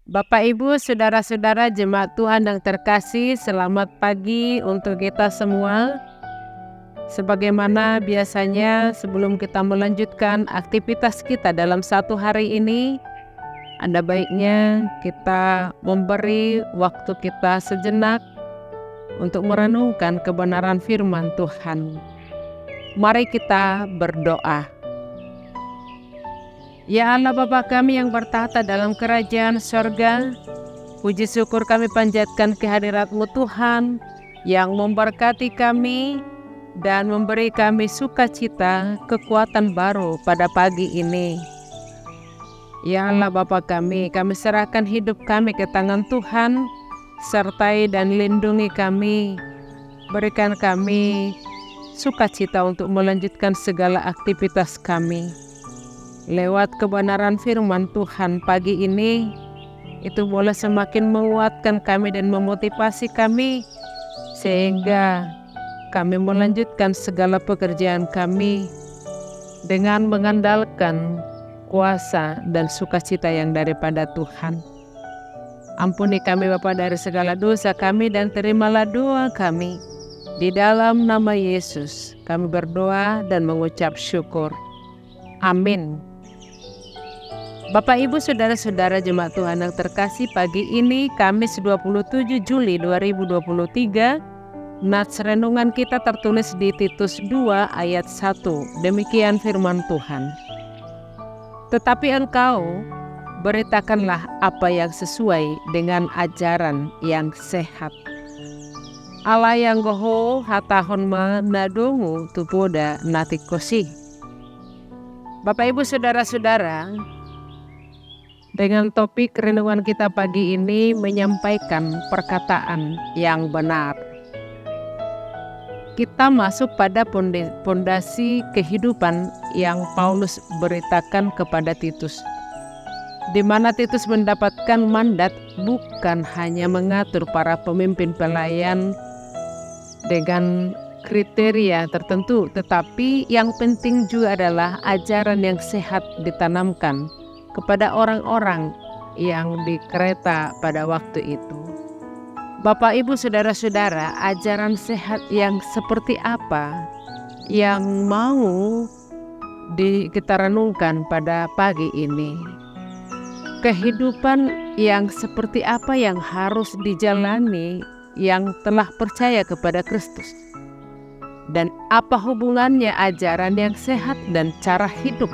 Bapak, Ibu, saudara-saudara jemaat Tuhan yang terkasih, selamat pagi untuk kita semua. Sebagaimana biasanya sebelum kita melanjutkan aktivitas kita dalam satu hari ini, ada baiknya kita memberi waktu kita sejenak untuk merenungkan kebenaran firman Tuhan. Mari kita berdoa. Ya Allah Bapa kami yang bertahta dalam kerajaan sorga, puji syukur kami panjatkan kehadirat-Mu Tuhan yang memberkati kami dan memberi kami sukacita, kekuatan baru pada pagi ini. Ya Allah Bapa kami serahkan hidup kami ke tangan Tuhan, sertai dan lindungi kami, berikan kami sukacita untuk melanjutkan segala aktivitas kami. Lewat kebenaran firman Tuhan pagi ini, itu boleh semakin menguatkan kami dan memotivasi kami, sehingga kami melanjutkan segala pekerjaan kami dengan mengandalkan kuasa dan sukacita yang daripada Tuhan. Ampuni kami Bapa dari segala dosa kami dan terimalah doa kami. Di dalam nama Yesus kami berdoa dan mengucap syukur. Amin. Bapak, Ibu, saudara-saudara jemaat Tuhan yang terkasih, pagi ini Kamis 27 Juli 2023, nats renungan kita tertulis di Titus 2 ayat 1. Demikian firman Tuhan. Tetapi engkau beritakanlah apa yang sesuai dengan ajaran yang sehat. Allah yang goho hatahon manadongu tupoda natikosi. Bapak, Ibu, saudara-saudara, dengan topik renungan kita pagi ini menyampaikan perkataan yang benar. Kita masuk pada pondasi kehidupan yang Paulus beritakan kepada Titus, di mana Titus mendapatkan mandat bukan hanya mengatur para pemimpin pelayan dengan kriteria tertentu, tetapi yang penting juga adalah ajaran yang sehat ditanamkan kepada orang-orang yang di Kreta pada waktu itu. Bapak, Ibu, saudara-saudara, ajaran sehat yang seperti apa yang mau kita renungkan pada pagi ini? Kehidupan yang seperti apa yang harus dijalani yang telah percaya kepada Kristus? Dan apa hubungannya ajaran yang sehat dan cara hidup?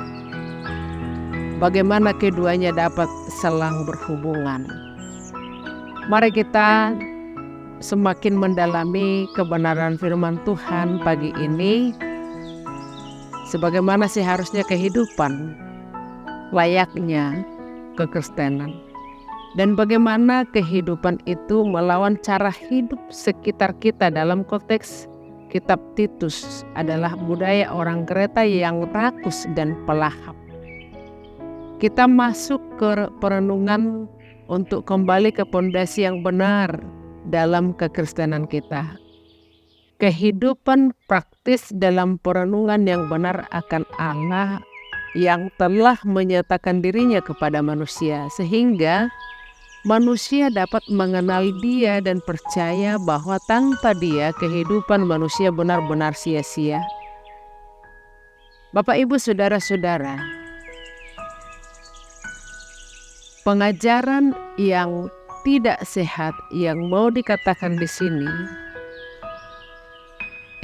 Bagaimana keduanya dapat saling berhubungan? Mari kita semakin mendalami kebenaran firman Tuhan pagi ini. Sebagaimana seharusnya kehidupan layaknya kekristenan. Dan bagaimana kehidupan itu melawan cara hidup sekitar kita. Dalam konteks kitab Titus adalah budaya orang Kreta yang rakus dan pelahap. Kita masuk ke perenungan untuk kembali ke pondasi yang benar dalam kekristenan kita. Kehidupan praktis dalam perenungan yang benar akan Allah yang telah menyatakan dirinya kepada manusia, sehingga manusia dapat mengenal Dia dan percaya bahwa tanpa Dia kehidupan manusia benar-benar sia-sia. Bapak, Ibu, saudara-saudara, pengajaran yang tidak sehat yang mau dikatakan di sini,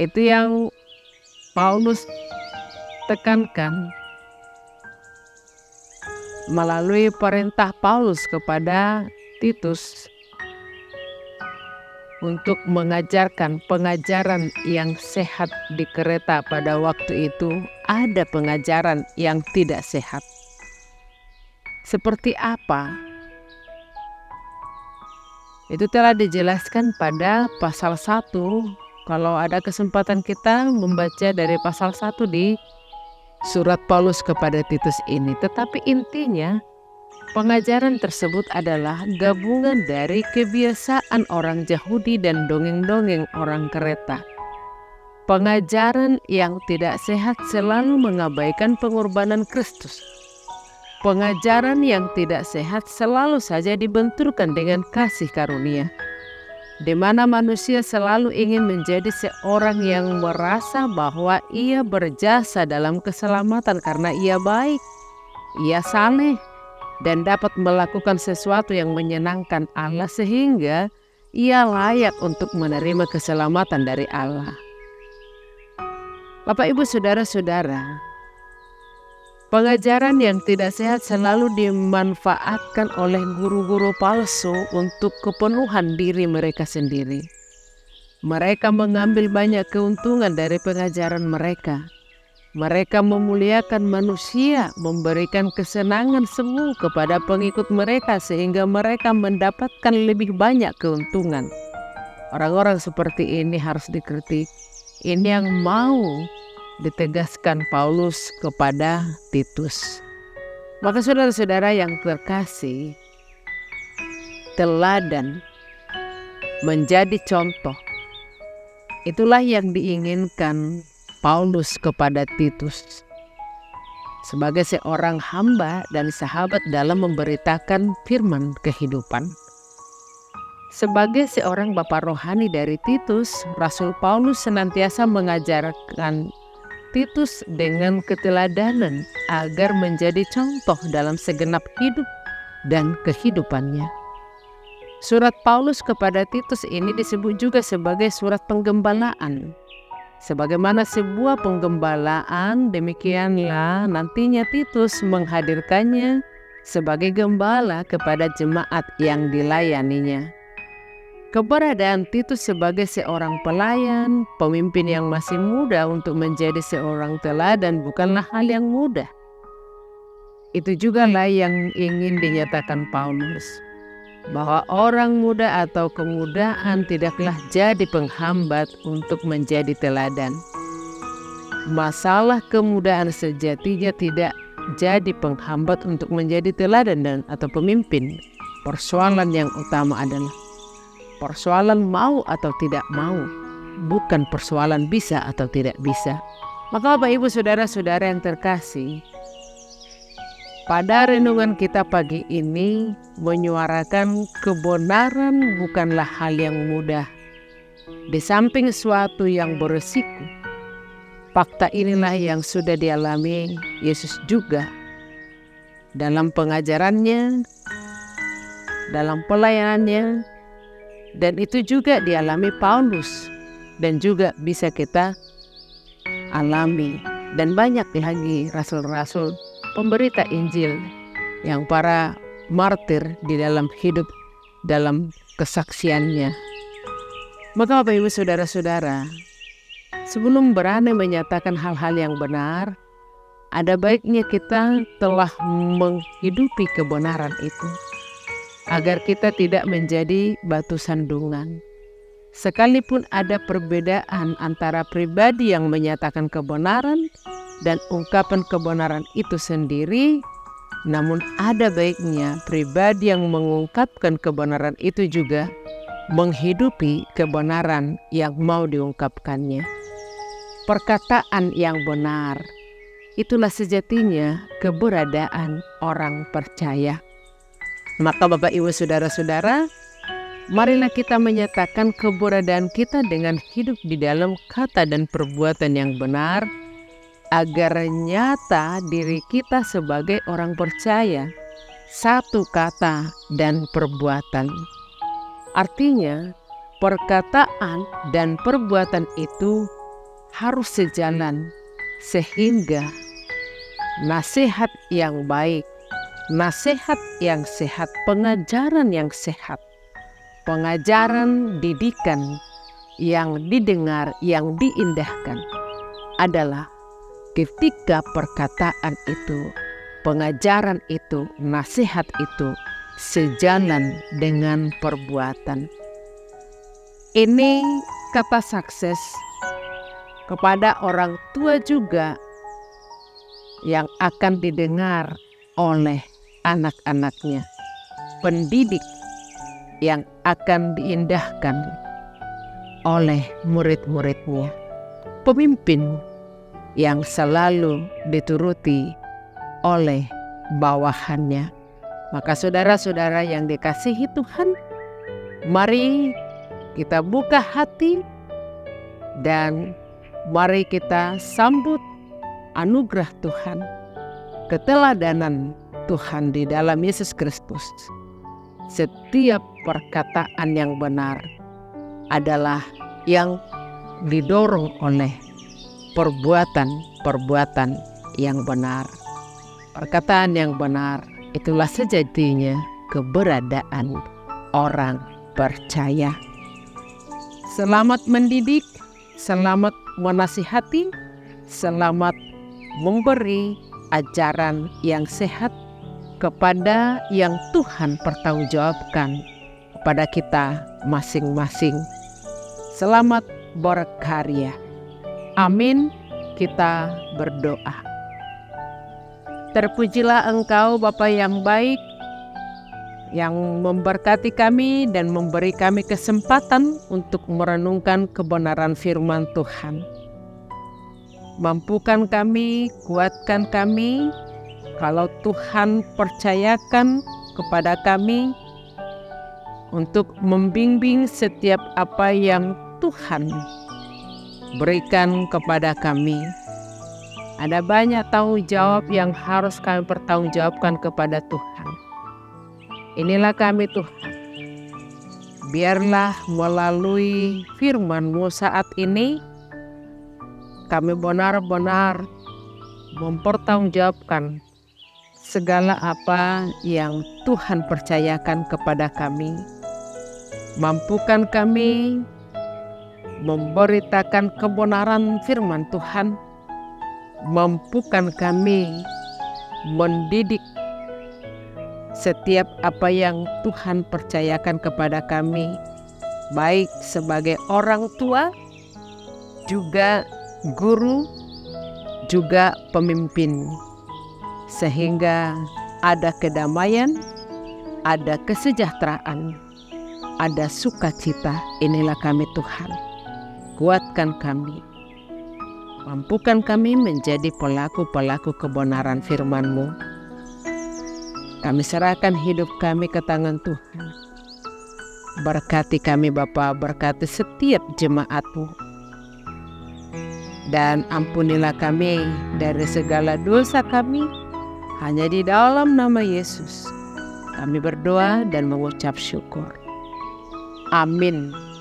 itu yang Paulus tekankan melalui perintah Paulus kepada Titus untuk mengajarkan pengajaran yang sehat di Kreta pada waktu itu. Ada pengajaran yang tidak sehat. Seperti apa? Itu telah dijelaskan pada pasal 1. Kalau ada kesempatan kita membaca dari pasal 1 di surat Paulus kepada Titus ini. Tetapi intinya pengajaran tersebut adalah gabungan dari kebiasaan orang Yahudi dan dongeng-dongeng orang Kreta. Pengajaran yang tidak sehat selalu mengabaikan pengorbanan Kristus. pengajaran yang tidak sehat selalu saja dibenturkan dengan kasih karunia, di mana manusia selalu ingin menjadi seorang yang merasa bahwa ia berjasa dalam keselamatan karena ia baik, ia saleh, dan dapat melakukan sesuatu yang menyenangkan Allah sehingga ia layak untuk menerima keselamatan dari Allah. Bapak, Ibu, Saudara-saudara, pengajaran yang tidak sehat selalu dimanfaatkan oleh guru-guru palsu untuk kepenuhan diri mereka sendiri. Mereka mengambil banyak keuntungan dari pengajaran mereka. Mereka memuliakan manusia, memberikan kesenangan semu kepada pengikut mereka sehingga mereka mendapatkan lebih banyak keuntungan. Orang-orang seperti ini harus dikritik. Ini yang mau ditegaskan Paulus kepada Titus. Maka saudara-saudara yang terkasih, teladan menjadi contoh. Itulah yang diinginkan Paulus kepada Titus sebagai seorang hamba dan sahabat dalam memberitakan firman kehidupan. Sebagai seorang bapa rohani dari Titus, Rasul Paulus senantiasa mengajarkan Titus dengan keteladanan agar menjadi contoh dalam segenap hidup dan kehidupannya. Surat Paulus kepada Titus ini disebut juga sebagai surat penggembalaan. Sebagaimana sebuah penggembalaan, demikianlah nantinya Titus menghadirkannya sebagai gembala kepada jemaat yang dilayaninya. Keberadaan Titus sebagai seorang pelayan, pemimpin yang masih muda untuk menjadi seorang teladan bukanlah hal yang mudah. Itu jugalah yang ingin dinyatakan Paulus, bahwa orang muda atau kemudaan tidaklah jadi penghambat untuk menjadi teladan. Masalah kemudaan sejatinya tidak jadi penghambat untuk menjadi teladan atau pemimpin. Persoalan yang utama adalah persoalan mau atau tidak mau, bukan persoalan bisa atau tidak bisa. Maka Bapak, Ibu, Saudara-saudara yang terkasih, pada renungan kita pagi ini menyuarakan kebenaran bukanlah hal yang mudah. Di samping suatu yang beresiko, fakta inilah yang sudah dialami Yesus juga dalam pengajarannya, dalam pelayanannya, dan itu juga dialami Paulus dan juga bisa kita alami, dan banyak lagi rasul-rasul pemberita Injil yang para martir di dalam hidup dalam kesaksiannya. Maka Bapak, Ibu, Saudara-saudara, sebelum berani menyatakan hal-hal yang benar, ada baiknya kita telah menghidupi kebenaran itu agar kita tidak menjadi batu sandungan. Sekalipun ada perbedaan antara pribadi yang menyatakan kebenaran dan ungkapan kebenaran itu sendiri, namun ada baiknya pribadi yang mengungkapkan kebenaran itu juga menghidupi kebenaran yang mau diungkapkannya. Perkataan yang benar, itulah sejatinya keberadaan orang percaya. Maka Bapak, Ibu, Saudara-saudara, marilah kita menyatakan keberadaan kita dengan hidup di dalam kata dan perbuatan yang benar, agar nyata diri kita sebagai orang percaya, satu kata dan perbuatan. Artinya, perkataan dan perbuatan itu harus sejalan, sehingga nasihat yang baik, nasihat yang sehat, pengajaran yang sehat, pengajaran didikan yang didengar, yang diindahkan adalah ketika perkataan itu, pengajaran itu, nasihat itu sejalan dengan perbuatan. Ini kata sukses kepada orang tua juga yang akan didengar oleh anak-anaknya, pendidik yang akan diindahkan oleh murid-muridnya, pemimpin yang selalu dituruti oleh bawahannya. Maka saudara-saudara yang dikasihi Tuhan, mari kita buka hati dan mari kita sambut anugerah Tuhan, keteladanan Tuhan di dalam Yesus Kristus. Setiap perkataan yang benar adalah yang didorong oleh perbuatan-perbuatan yang benar. Perkataan yang benar itulah sejatinya keberadaan orang percaya. Selamat mendidik, selamat menasihati, selamat memberi ajaran yang sehat kepada yang Tuhan pertanggungjawabkan kepada kita masing-masing. Selamat berkarya. Amin. Kita berdoa. Terpujilah Engkau Bapa yang baik, yang memberkati kami dan memberi kami kesempatan untuk merenungkan kebenaran firman Tuhan. Mampukan kami, kuatkan kami, kalau Tuhan percayakan kepada kami untuk membimbing setiap apa yang Tuhan berikan kepada kami. Ada banyak tanggung jawab yang harus kami pertanggungjawabkan kepada Tuhan. Inilah kami Tuhan. Biarlah melalui firman-Mu saat ini, kami benar-benar mempertanggungjawabkan segala apa yang Tuhan percayakan kepada kami. Mampukan kami memberitakan kebenaran firman Tuhan. Mampukan kami mendidik setiap apa yang Tuhan percayakan kepada kami, baik sebagai orang tua, juga guru, juga pemimpin, sehingga ada kedamaian, ada kesejahteraan, ada sukacita. Inilah kami Tuhan. Kuatkan kami. Mampukan kami menjadi pelaku-pelaku kebenaran firman-Mu. Kami serahkan hidup kami ke tangan Tuhan. Berkati kami Bapa, berkati setiap jemaat-Mu. Dan ampunilah kami dari segala dosa kami. Hanya di dalam nama Yesus kami berdoa dan mengucap syukur. Amin.